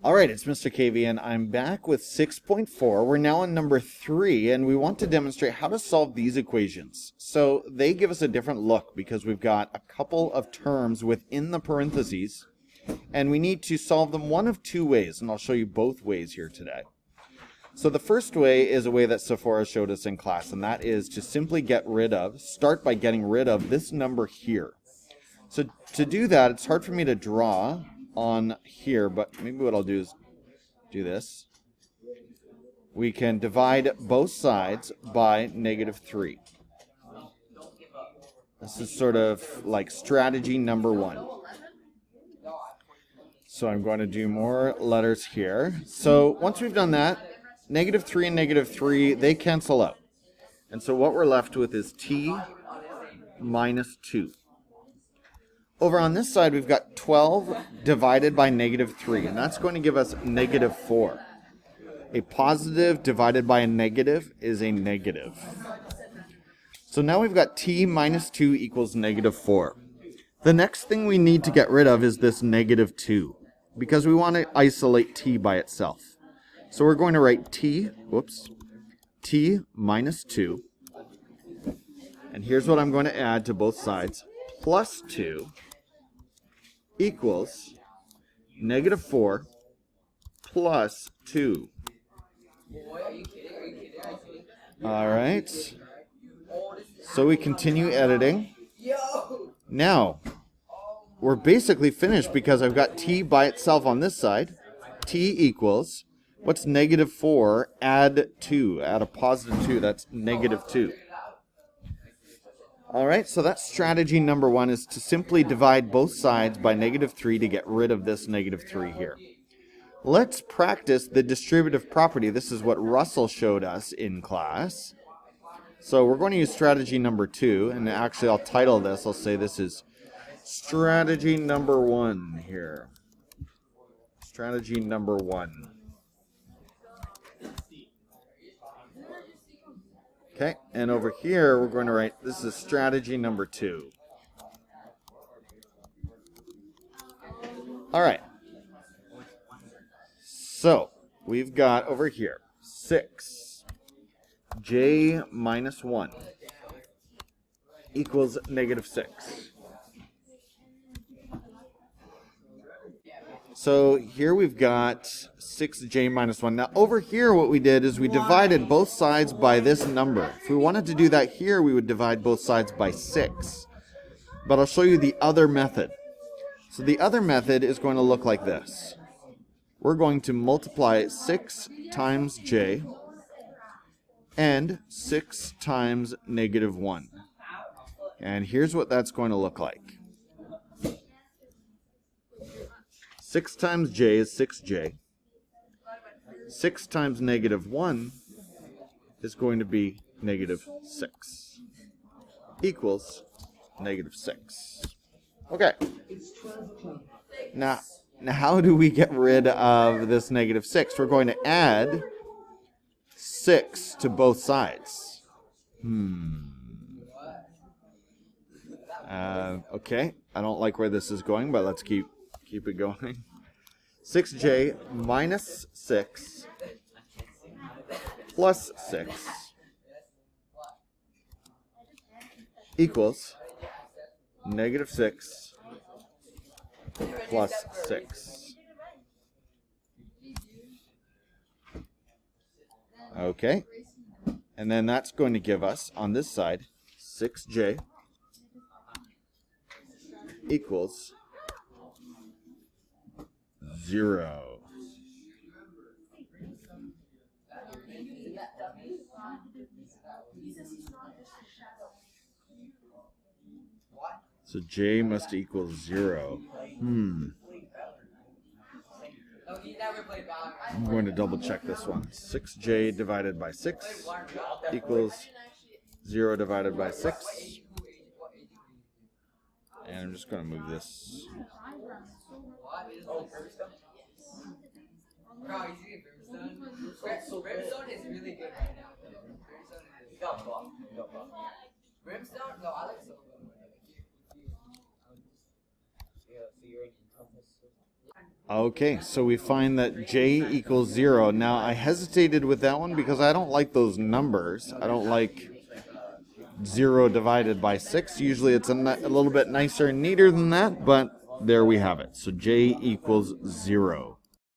All right, it's Mr. KV, and I'm back with 6.4. We're now on number 3, and we want to demonstrate how to solve these equations. So they give us a different look because we've got a couple of terms within the parentheses, and we need to solve them one of two ways, and I'll show you both ways here today. So the first way is a way that Sephora showed us in class, and that is to simply start by getting rid of this number here. So to do that, it's hard for me to draw on here, but maybe what I'll do is do this. We can divide both sides by -3. This is sort of like strategy number 1. So I'm going to do more letters here. So once we've done that, -3 and -3, they cancel out. And so what we're left with is t minus 2. Over on this side, we've got 12 divided by -3, and that's going to give us -4. A positive divided by a negative is a negative. So now we've got t minus 2 equals -4. The next thing we need to get rid of is this -2, because we want to isolate t by itself. So we're going to write t minus 2, and here's what I'm going to add to both sides, plus 2 equals -4 plus 2. All right. So we continue editing. Now, we're basically finished because I've got t by itself on this side. T equals, what's -4? Add 2. Add a positive 2. That's -2. All right, so that's strategy number 1, is to simply divide both sides by -3 to get rid of this -3 here. Let's practice the distributive property. This is what Russell showed us in class. So we're going to use strategy number 2, and actually I'll title this. I'll say this is strategy number 1 here. Strategy number 1. Okay, and over here we're going to write, this is strategy number 2. All right. So we've got over here 6j minus 1 equals -6. So here we've got 6j minus 1. Now over here what we did is we divided both sides by this number. If we wanted to do that here, we would divide both sides by 6. But I'll show you the other method. So the other method is going to look like this. We're going to multiply 6 times j and 6 times -1. And here's what that's going to look like. 6 times j is 6j. 6 times -1 is going to be -6. Equals -6. Okay. Now how do we get rid of this -6? We're going to add 6 to both sides. Okay. I don't like where this is going, but let's keep it going. 6j minus 6 plus 6 equals -6 plus 6. Okay. And then that's going to give us, on this side, 6j equals 0. So j must equal 0. I'm going to double check this one. 6j divided by 6 equals 0 divided by 6. And I'm just going to move this. Brimstone is really good right now. Brimstone? No, I like silver. So you're in Encompass? Okay, so we find that j equals 0. Now, I hesitated with that one because I don't like those numbers. I don't like 0 divided by 6. Usually it's a little bit nicer and neater than that, but there we have it. So j equals 0.